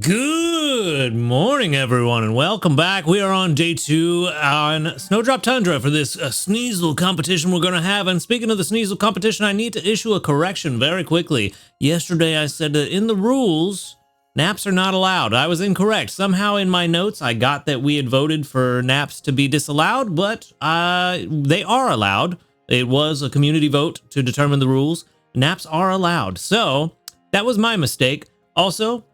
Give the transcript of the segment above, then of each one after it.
Good morning, everyone, and welcome back. We are on day 2 on Snowdrop Tundra for this Sneasel competition we're going to have. And speaking of the Sneasel competition, I need to issue a correction very quickly. Yesterday, I said that in the rules, naps are not allowed. I was incorrect. Somehow in my notes, I got that we had voted for naps to be disallowed, but they are allowed. It was a community vote to determine the rules. Naps are allowed. So that was my mistake. Also,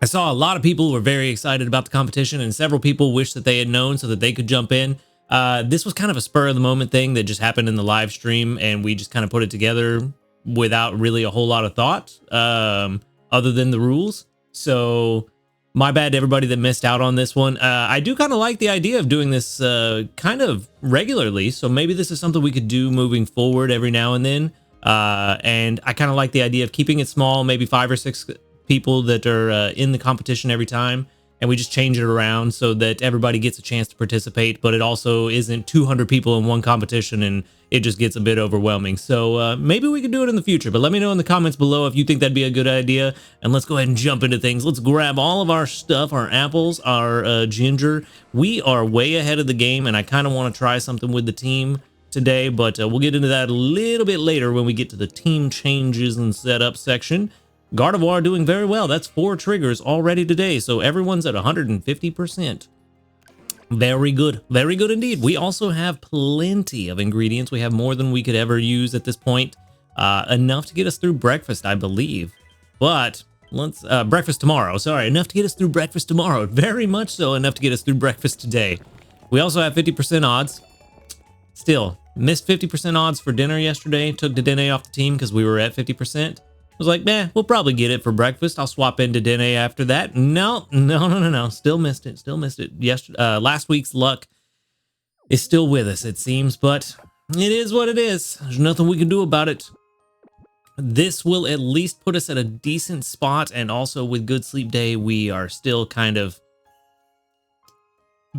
I saw a lot of people were very excited about the competition, and several people wished that they had known so that they could jump in. This was kind of a spur of the moment thing that just happened in the live stream, and we just kind of put it together without really a whole lot of thought, other than the rules. So my bad to everybody that missed out on this one. I do kind of like the idea of doing this kind of regularly, so maybe this is something we could do moving forward every now and then. And I kind of like the idea of keeping it small, maybe 5 or 6 people that are in the competition every time, and we just change it around so that everybody gets a chance to participate, but it also isn't 200 people in one competition and it just gets a bit overwhelming. So maybe we could do it in the future, but let me know in the comments below if you think that'd be a good idea, and let's go ahead and jump into things. Let's grab all of our stuff, our apples, our ginger. We are way ahead of the game, and I kind of want to try something with the team today, but we'll get into that a little bit later when we get to the team changes and setup section. Gardevoir doing very well. That's 4 triggers already today, so everyone's at 150%. Very good. Very good indeed. We also have plenty of ingredients. We have more than we could ever use at this point. Enough to get us through breakfast, I believe. But let's... breakfast tomorrow. Sorry, enough to get us through breakfast tomorrow. Very much so enough to get us through breakfast today. We also have 50% odds. Still, missed 50% odds for dinner yesterday. Took Dene off the team because we were at 50%. I was like, man, we'll probably get it for breakfast. I'll swap into Dene after that. No. Still missed it. Last week's luck is still with us, it seems, but it is what it is. There's nothing we can do about it. This will at least put us at a decent spot, and also with Good Sleep Day, we are still kind of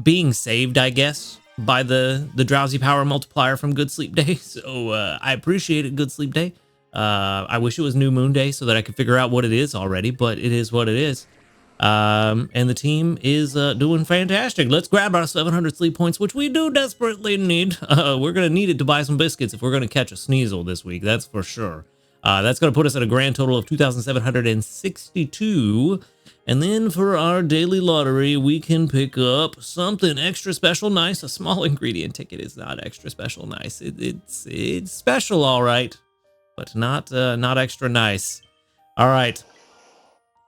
being saved, I guess, by the drowsy power multiplier from Good Sleep Day. So I appreciate it, Good Sleep Day. I wish it was New Moon Day so that I could figure out what it is already, but it is what it is. And the team is doing fantastic. Let's grab our 700 sleep points, which we do desperately need. We're going to need it to buy some biscuits if we're going to catch a Sneasel this week, that's for sure. That's going to put us at a grand total of 2,762. And then for our daily lottery, we can pick up something extra special nice. A small ingredient ticket is not extra special nice. It's special, all right, but not extra nice. All right,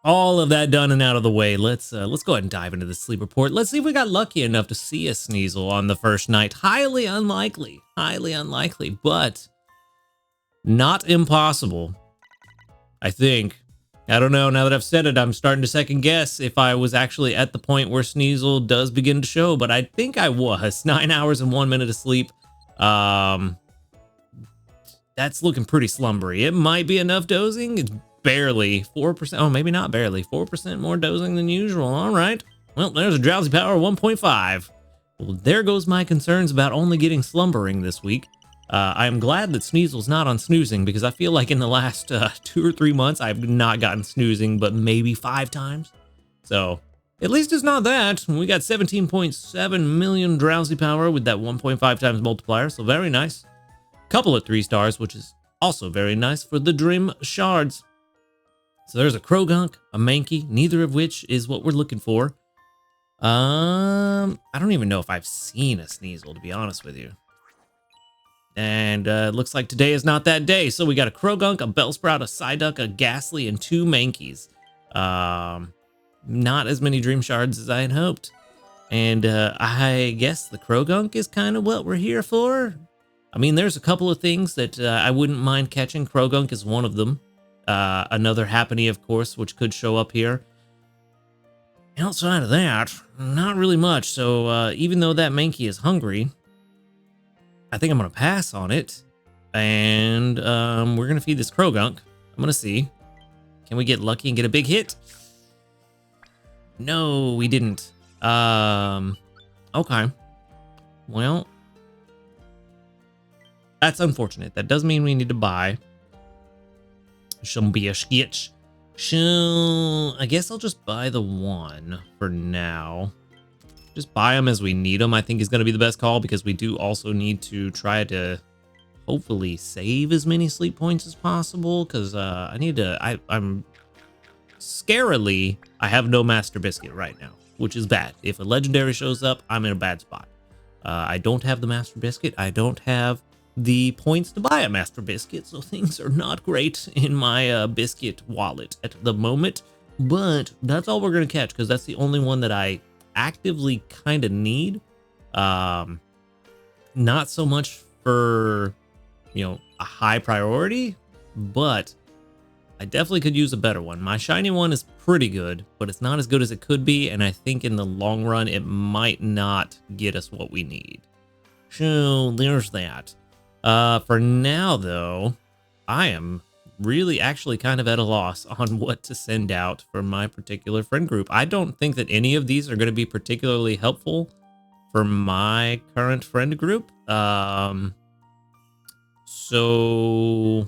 all of that done and out of the way. Let's go ahead and dive into the sleep report. Let's see if we got lucky enough to see a Sneasel on the first night. Highly unlikely, but not impossible, I think. I don't know, now that I've said it, I'm starting to second guess if I was actually at the point where Sneasel does begin to show, but I think I was. 9 hours and 1 minute of sleep. That's looking pretty slumbery. It might be enough dozing. It's barely 4%. Oh, maybe not barely. 4% more dozing than usual. All right. Well, there's a drowsy power of 1.5. Well, there goes my concerns about only getting slumbering this week. I am glad that Sneasel's not on snoozing, because I feel like in the last 2 or 3 months, I've not gotten snoozing, but maybe 5 times. So at least it's not that. We got 17.7 million drowsy power with that 1.5 times multiplier. So very nice. Couple of 3 stars, which is also very nice for the Dream Shards. So there's a Krogunk, a Mankey, neither of which is what we're looking for. I don't even know if I've seen a Sneasel, to be honest with you. And looks like today is not that day. So we got a Krogunk, a Bellsprout, a Psyduck, a Ghastly, and 2 Mankeys. Not as many Dream Shards as I had hoped. And I guess the Krogunk is kind of what we're here for. I mean, there's a couple of things that I wouldn't mind catching. Krogunk is one of them. Another Happiny, of course, which could show up here. Outside of that, not really much. So even though that Mankey is hungry, I think I'm going to pass on it. And we're going to feed this Krogunk. I'm going to see. Can we get lucky and get a big hit? No, we didn't. Okay. Well, that's unfortunate. That does mean we need to buy some biscuits. I guess I'll just buy the one for now. Just buy them as we need them, I think is going to be the best call, because we do also need to try to hopefully save as many sleep points as possible, because I need to, I'm scarily, I have no Master Biscuit right now, which is bad. If a legendary shows up, I'm in a bad spot. I don't have the Master Biscuit. I don't have the points to buy a Master Biscuit, so things are not great in my biscuit wallet at the moment. But that's all we're going to catch, because that's the only one that I actively kind of need. Not so much for, you know, a high priority, but I definitely could use a better one. My shiny one is pretty good, but it's not as good as it could be, and I think in the long run it might not get us what we need. So there's that. For now, though, I am really actually kind of at a loss on what to send out for my particular friend group. I don't think that any of these are going to be particularly helpful for my current friend group. So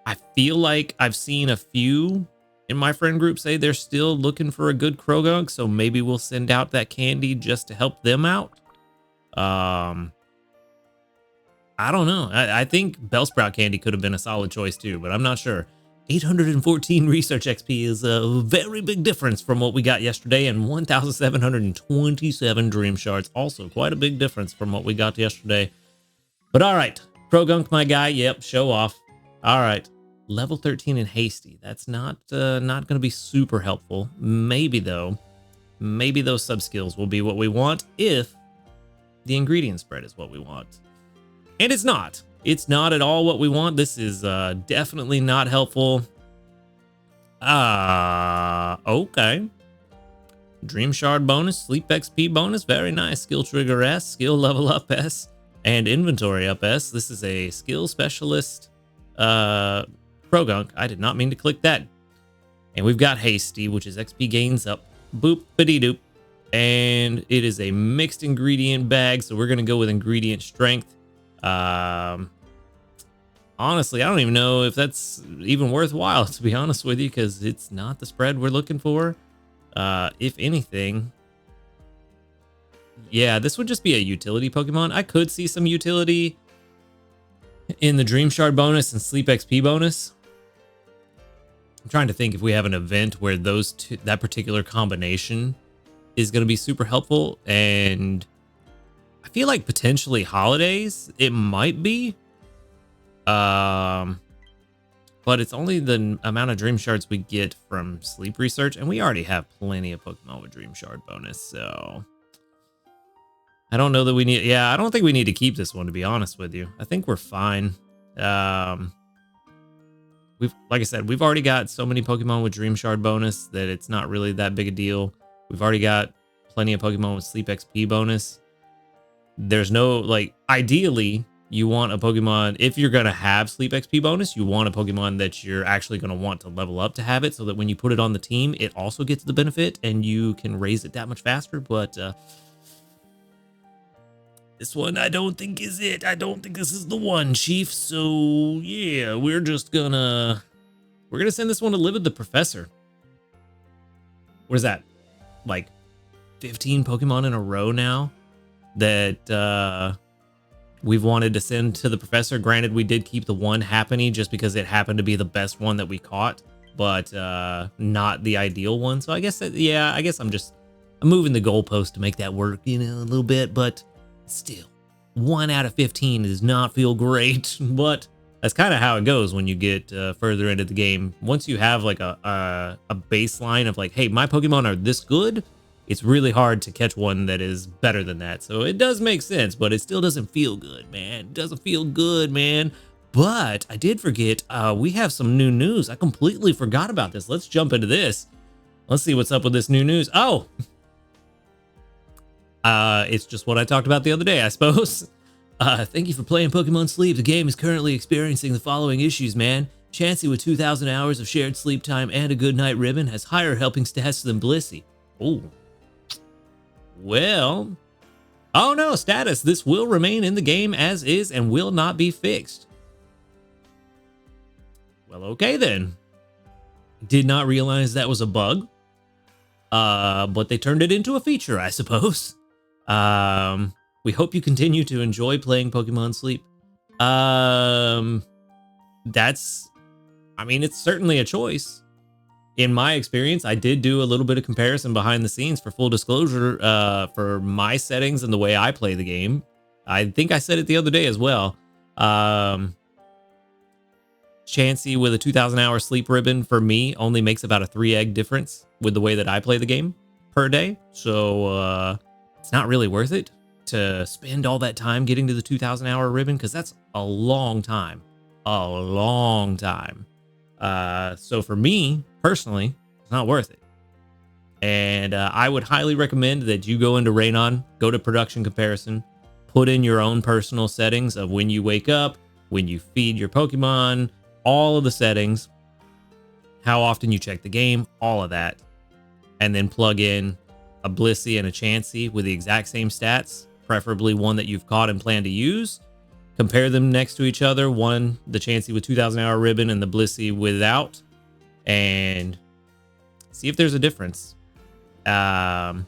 I feel like I've seen a few in my friend group say they're still looking for a good Krogunk, so maybe we'll send out that candy just to help them out. I don't know. I think Bellsprout candy could have been a solid choice too, but I'm not sure. 814 research XP is a very big difference from what we got yesterday, and 1,727 dream shards, also quite a big difference from what we got yesterday. But all right, Krogunk, my guy. Yep, show off. All right, level 13 and hasty. That's not going to be super helpful. Maybe though, maybe those sub skills will be what we want if the ingredient spread is what we want. And it's not. It's not at all what we want. This is definitely not helpful. Okay. Dream Shard bonus, Sleep XP bonus, very nice. Skill Trigger S, Skill Level Up S, and Inventory Up S. This is a Skill Specialist Krogunk. I did not mean to click that. And we've got Hasty, which is XP gains up. Boop-a-dee-doop. And it is a mixed ingredient bag, so we're going to go with ingredient strength. Honestly, I don't even know if that's even worthwhile, to be honest with you, because it's not the spread we're looking for. If anything, yeah, this would just be a utility Pokemon. I could see some utility in the Dream Shard bonus and Sleep XP bonus. I'm trying to think if we have an event where those two, that particular combination is going to be super helpful, and I feel like potentially holidays, it might be. But it's only the amount of Dream Shards we get from sleep research, and we already have plenty of Pokemon with Dream Shard bonus, so I don't know that we need, yeah, I don't think we need to keep this one, to be honest with you. I think we're fine. Like I said, we've already got so many Pokemon with Dream Shard bonus that it's not really that big a deal. We've already got plenty of Pokemon with Sleep XP bonus. There's no, like, ideally, you want a Pokemon, if you're going to have Sleep XP bonus, you want a Pokemon that you're actually going to want to level up to have it, so that when you put it on the team, it also gets the benefit, and you can raise it that much faster. But this one, I don't think is it. I don't think this is the one, Chief. So, yeah, we're going to send this one to live with the professor. What is that? Like 15 Pokemon in a row now that we've wanted to send to the professor. Granted, we did keep the one Happiny just because it happened to be the best one that we caught, but not the ideal one. So I guess that, yeah, I guess I'm moving the goalpost to make that work, you know, a little bit, but still 1 out of 15 does not feel great. But that's kind of how it goes when you get further into the game. Once you have like a baseline of like, hey, my Pokemon are this good, it's really hard to catch one that is better than that. So it does make sense, but it still doesn't feel good, man. It doesn't feel good, man. But I did forget, we have some new news. I completely forgot about this. Let's jump into this. Let's see what's up with this new news. Oh, it's just what I talked about the other day, I suppose. Thank you for playing Pokemon Sleep. The game is currently experiencing the following issues, man. Chansey, with 2,000 hours of shared sleep time and a good night ribbon, has higher helping stats than Blissey. Oh. Well, oh no, status. This will remain in the game as is and will not be fixed. Well, okay then. Did not realize that was a bug. But they turned it into a feature, I suppose. We hope you continue to enjoy playing Pokemon Sleep. It's certainly a choice. In my experience, I did do a little bit of comparison behind the scenes for full disclosure, for my settings and the way I play the game. I think I said it the other day as well. Chansey with a 2,000 hour sleep ribbon for me only makes about a 3 egg difference with the way that I play the game per day. So it's not really worth it to spend all that time getting to the 2,000 hour ribbon, because that's a long time. A long time. So for me, personally, it's not worth it. And I would highly recommend that you go into Raenon, go to production comparison, put in your own personal settings of when you wake up, when you feed your Pokemon, all of the settings, how often you check the game, all of that. And then plug in a Blissey and a Chansey with the exact same stats, preferably one that you've caught and plan to use. Compare them next to each other, one, the Chansey with 2,000 hour ribbon and the Blissey without, and see if there's a difference. But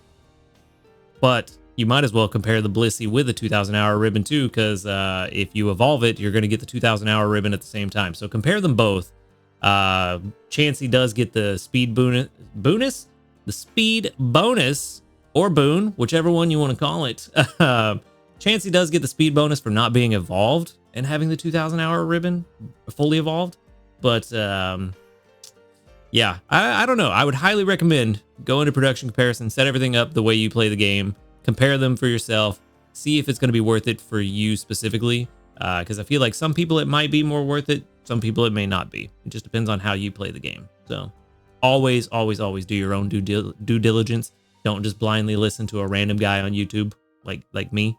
you might as well compare the Blissey with the 2,000 hour ribbon too, because if you evolve it, you're going to get the 2,000 hour ribbon at the same time. So compare them both. Chansey does get the speed bonus, the speed bonus, or boon, whichever one you want to call it. Chansey does get the speed bonus for not being evolved and having the 2,000 hour ribbon fully evolved. But yeah, I don't know. I would highly recommend going to production comparison, set everything up the way you play the game, compare them for yourself, see if it's going to be worth it for you specifically. Because I feel like some people it might be more worth it. Some people it may not be. It just depends on how you play the game. So always, always, always do your own due diligence. Don't just blindly listen to a random guy on YouTube like me.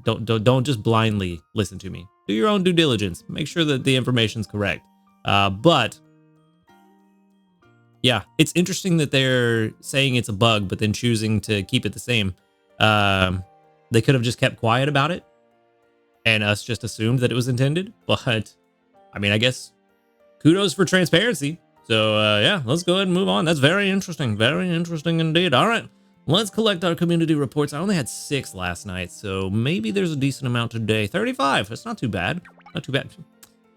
Don't just blindly listen to me. Do your own due diligence. Make sure that the information's correct. But yeah, it's interesting that they're saying it's a bug, but then choosing to keep it the same. They could have just kept quiet about it and us just assumed that it was intended. But I mean, I guess kudos for transparency. So yeah, let's go ahead and move on. That's very interesting. Very interesting indeed. All right. Let's collect our community reports. I only had 6 last night, so maybe there's a decent amount today. 35. That's not too bad. Not too bad.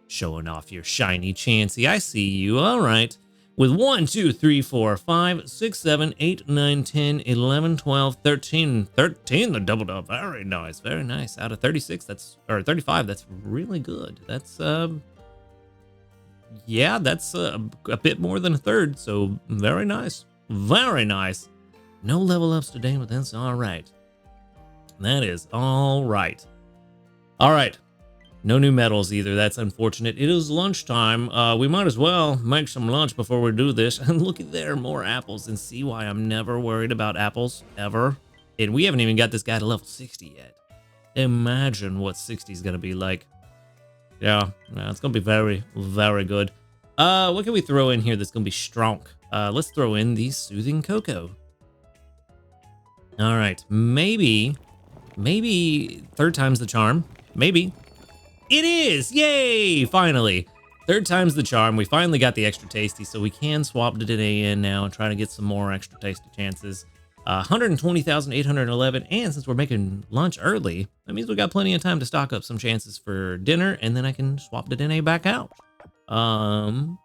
Showing off your shiny Chansey. I see you. All right. With 1, 2, 3, 4, 5, 6, 7, 8, 9, 10, 11, 12, 13. 13, the double up. Very nice. Very nice. Out of 36, or 35, that's really good. That's, yeah, that's a bit more than a third, so very nice. Very nice. No level ups today, but that's all right. That is all right. All right. No new medals either. That's unfortunate. It is lunchtime. We might as well make some lunch before we do this. And look at there, more apples. And see why I'm never worried about apples, ever. And we haven't even got this guy to level 60 yet. Imagine what 60 is going to be like. Yeah, it's going to be very, very good. What can we throw in here that's going to be strong? Let's throw in the Soothing Cocoa. All right, maybe third time's the charm. Maybe. It is! Yay! Finally. Third time's the charm. We finally got the extra tasty, so we can swap to Dedenne in now and try to get some more extra tasty chances. 120,811, and since we're making lunch early, that means we got plenty of time to stock up some chances for dinner, and then I can swap to Dedenne back out. Yeah,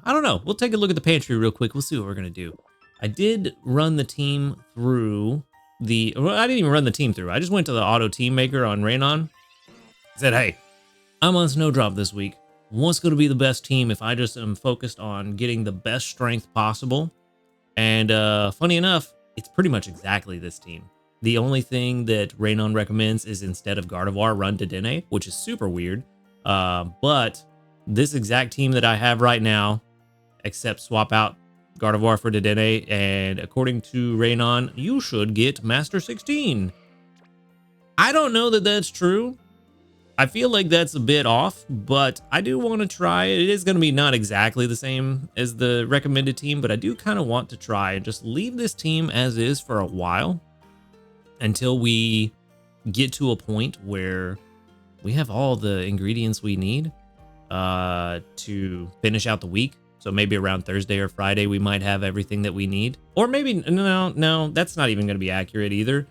I don't know. We'll take a look at the pantry real quick. We'll see what we're gonna do. I did run the team through well, I didn't even run the team through. I just went to the auto team maker on Raenon. Said, hey, I'm on Snowdrop this week. What's going to be the best team if I just am focused on getting the best strength possible? And funny enough, it's pretty much exactly this team. The only thing that Raenon recommends is instead of Gardevoir, run Dedenne, which is super weird. But this exact team that I have right now, except swap out Gardevoir for Dedenne, and according to Raenon, you should get Master 16. I don't know that that's true. I feel like that's a bit off, but I do want to try it. It is going to be not exactly the same as the recommended team, but I do kind of want to try and just leave this team as is for a while until we get to a point where we have all the ingredients we need. to finish out the week. So maybe around Thursday or Friday, we might have everything that we need. Or maybe, no, that's not even going to be accurate either.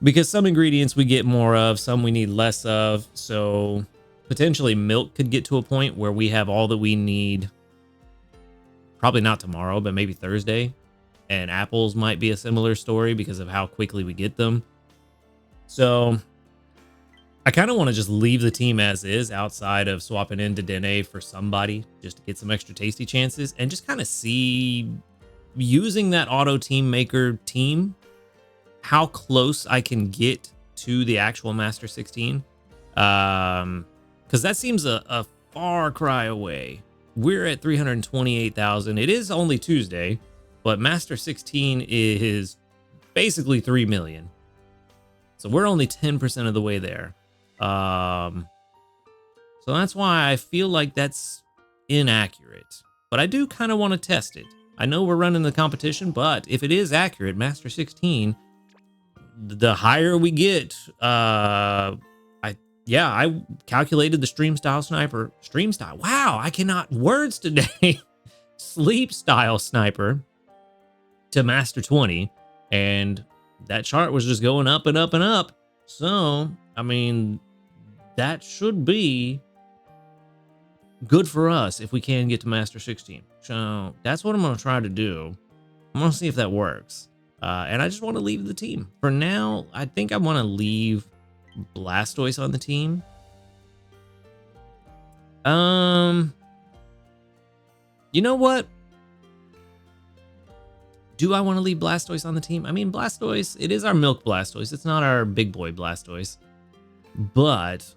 Because some ingredients we get more of, some we need less of. So potentially milk could get to a point where we have all that we need. Probably not tomorrow, but maybe Thursday. And apples might be a similar story because of how quickly we get them. So I kind of want to just leave the team as is outside of swapping into Dene for somebody just to get some extra tasty chances and just kind of see using that auto team maker team, how close I can get to the actual Master 16. Because that seems a far cry away. We're at 328,000. It is only Tuesday, but Master 16 is basically 3 million. So we're only 10% of the way there. So that's why I feel like that's inaccurate. But I do kind of want to test it. I know we're running the competition, but if it is accurate, Master 16, the higher we get, I calculated the stream style sniper. Stream style. Wow, I cannot words today. Sleep style sniper to Master 20. And that chart was just going up and up and up. So, I mean, that should be good for us if we can get to Master 16. So that's what I'm going to try to do. I'm going to see if that works. And I just want to leave the team. For now, I think I want to leave Blastoise on the team. You know what? Do I want to leave Blastoise on the team? I mean, Blastoise, it is our milk Blastoise. It's not our big boy Blastoise. But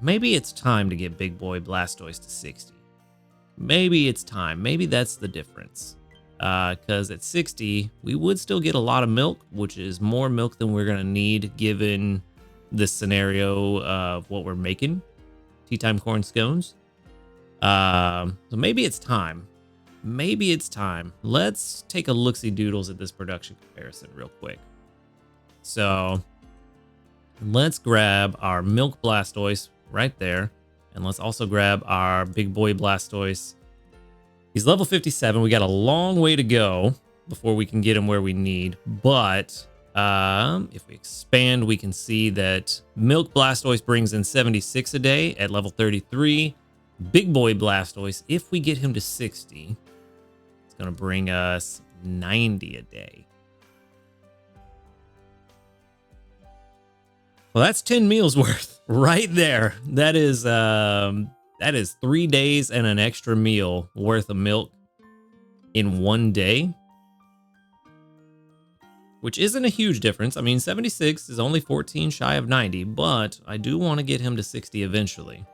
maybe it's time to get big boy Blastoise to 60. Maybe it's time. Maybe that's the difference. Because at 60, we would still get a lot of milk, which is more milk than we're going to need given this scenario of what we're making. Tea time corn scones. So maybe it's time. Maybe it's time. Let's take a look-see doodles at this production comparison real quick. So let's grab our milk Blastoise right there. And let's also grab our big boy Blastoise. He's level 57. We got a long way to go before we can get him where we need. But if we expand, we can see that milk Blastoise brings in 76 a day at level 33. Big boy Blastoise, if we get him to 60, it's going to bring us 90 a day. Well, that's 10 meals worth right there. That is 3 days and an extra meal worth of milk in one day, which isn't a huge difference. I mean, 76 is only 14 shy of 90, but I do want to get him to 60 eventually.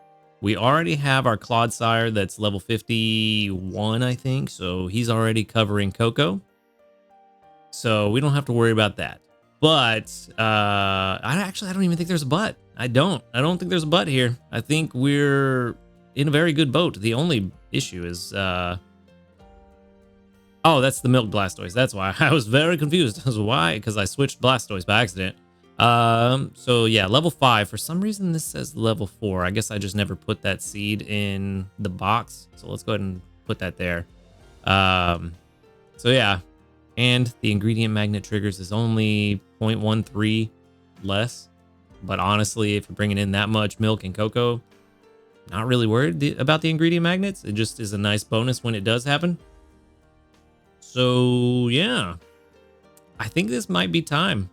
We already have our Clodsire that's level 51, I think, so he's already covering Coco. So we don't have to worry about that. But I don't even think there's a but. I don't think there's a but here. I think we're in a very good boat. The only issue is oh, that's the milk Blastoise. That's why I was very confused. That's why, because I switched Blastoise by accident. So yeah, level 5. For some reason this says level 4. I guess I just never put that seed in the box. So let's go ahead and put that there. So yeah, and the ingredient magnet triggers is only 0.13 less. But honestly, if you're bringing in that much milk and cocoa, not really worried about the ingredient magnets. It just is a nice bonus when it does happen. So yeah, I think this might be time.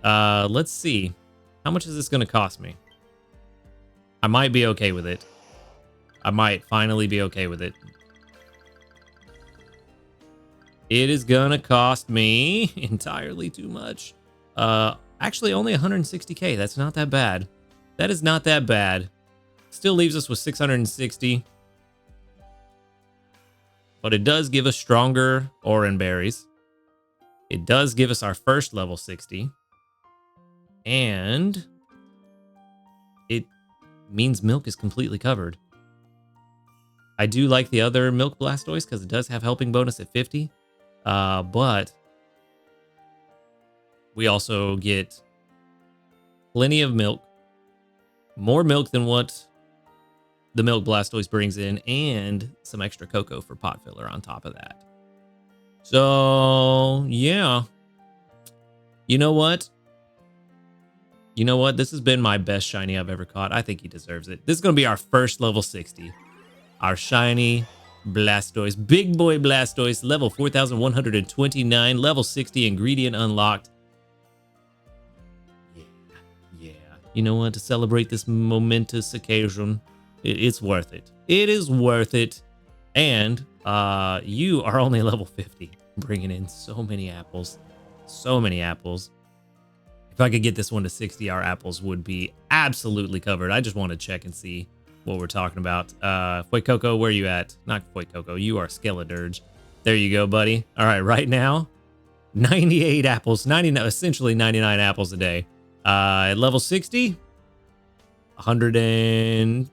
Let's see. How much is this going to cost me? I might be okay with it. I might finally be okay with it. It is going to cost me entirely too much. Actually, only 160k. That's not that bad. That is not that bad. Still leaves us with 660. But it does give us stronger Oran berries. It does give us our first level 60. And it means milk is completely covered. I do like the other milk Blastoise because it does have helping bonus at 50. But we also get plenty of milk. More milk than what the Milk Blastoise brings in, and some extra cocoa for pot filler on top of that. So, yeah. You know what? You know what? This has been my best shiny I've ever caught. I think he deserves it. This is going to be our first level 60. Our shiny Blastoise. Big boy Blastoise. Level 4,129. Level 60 ingredient unlocked. Yeah. You know what? To celebrate this momentous occasion, it's worth it. It is worth it. And you are only level 50. Bringing in so many apples. So many apples. If I could get this one to 60, our apples would be absolutely covered. I just want to check and see what we're talking about. Fuecoco, where are you at? Not Fuecoco, you are Skeledirge. There you go, buddy. All right, right now, 98 apples, 99, essentially 99 apples a day. At level 60, 129.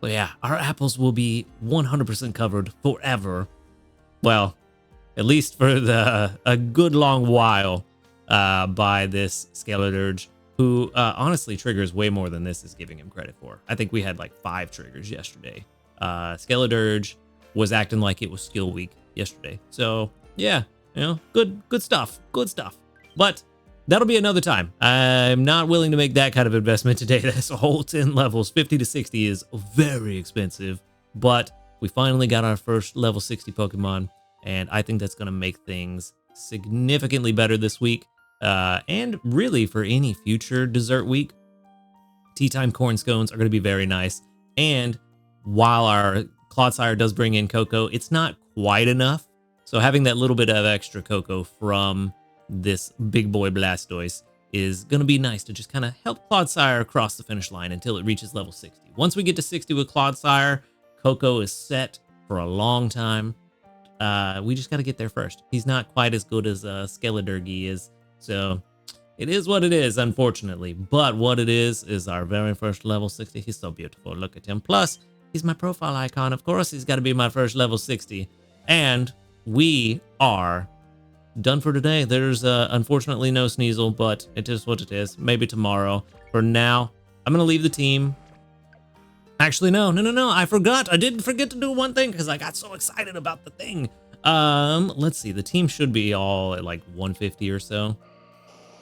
So yeah, our apples will be 100% covered forever. Well, at least for a good long while. By this Skeledirge, who honestly triggers way more than this is giving him credit for. I think we had like 5 triggers yesterday. Skeledirge was acting like it was skill week yesterday. So yeah, you know, good stuff, good stuff. But that'll be another time. I'm not willing to make that kind of investment today. That's a whole 10 levels. 50 to 60 is very expensive, but we finally got our first level 60 Pokemon, and I think that's going to make things significantly better this week. And really for any future dessert week, tea time corn scones are going to be very nice. And while our Clodsire does bring in cocoa, it's not quite enough. So having that little bit of extra cocoa from this big boy Blastoise is going to be nice to just kind of help Clodsire across the finish line until it reaches level 60. Once we get to 60 with Clodsire, cocoa is set for a long time. We just got to get there first. He's not quite as good as Skeledirge is. So it is what it is, unfortunately. But what it is our very first level 60. He's so beautiful. Look at him. Plus, he's my profile icon. Of course, he's got to be my first level 60. And we are done for today. There's unfortunately no Sneasel, but it is what it is. Maybe tomorrow. For now, I'm going to leave the team. Actually, no. I forgot. I did forget to do one thing because I got so excited about the thing. Let's see. The team should be all at like 150 or so.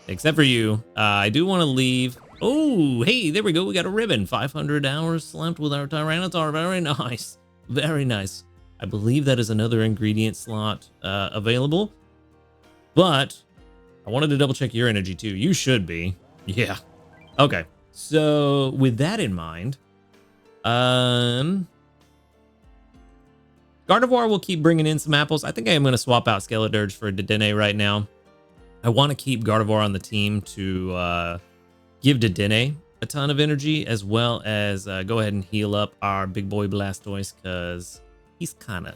Except for you. I do want to leave. Oh, hey, there we go. We got a ribbon. 500 hours slept with our Tyranitar. Very nice. Very nice. I believe that is another ingredient slot available. But I wanted to double check your energy too. You should be. Yeah. Okay. So with that in mind, Gardevoir will keep bringing in some apples. I think I am going to swap out Skeledirge for Dedenne right now. I want to keep Gardevoir on the team to give Dedenne a ton of energy, as well as go ahead and heal up our big boy Blastoise, because he's kind of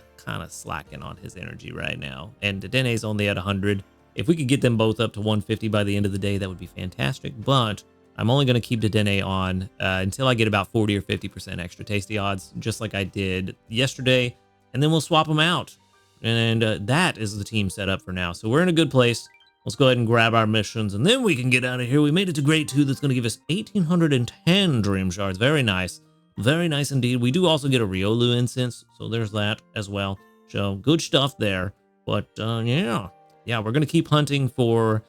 slacking on his energy right now. And Dedenne's only at 100. If we could get them both up to 150 by the end of the day, that would be fantastic. But I'm only going to keep Dedenne on until I get about 40 or 50% extra tasty odds, just like I did yesterday. And then we'll swap them out. And that is the team set up for now. So we're in a good place. Let's go ahead and grab our missions, and then we can get out of here. We made it to grade 2. That's going to give us 1,810 Dream Shards. Very nice. Very nice indeed. We do also get a Riolu incense, so there's that as well. So good stuff there. But yeah, we're going to keep hunting for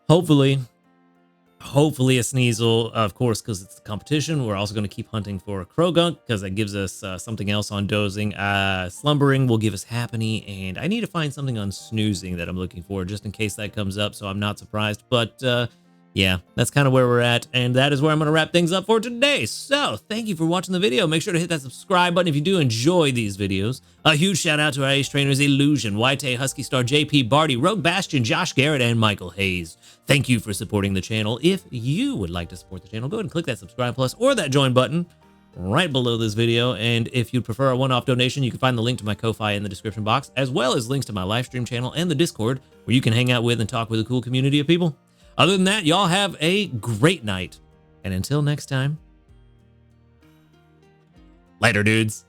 hopefully a Sneasel, of course, because it's the competition. We're also going to keep hunting for a Krogunk, because that gives us something else on dozing. Slumbering will give us Happiny, and I need to find something on snoozing that I'm looking for, just in case that comes up, so I'm not surprised. But yeah, that's kind of where we're at, and that is where I'm going to wrap things up for today. So thank you for watching the video. Make sure to hit that subscribe button if you do enjoy these videos. A huge shout out to our ace trainers Illusion, White, Husky Star, JP, Barty, Rogue Bastion, Josh Garrett, and Michael Hayes. Thank you for supporting the channel. If you would like to support the channel, go ahead and click that subscribe plus or that join button right below this video. And if you'd prefer a one-off donation, you can find the link to my Ko-Fi in the description box, as well as links to my live stream channel and the Discord, where you can hang out with and talk with a cool community of people. Other than that, y'all have a great night. And until next time, later, dudes.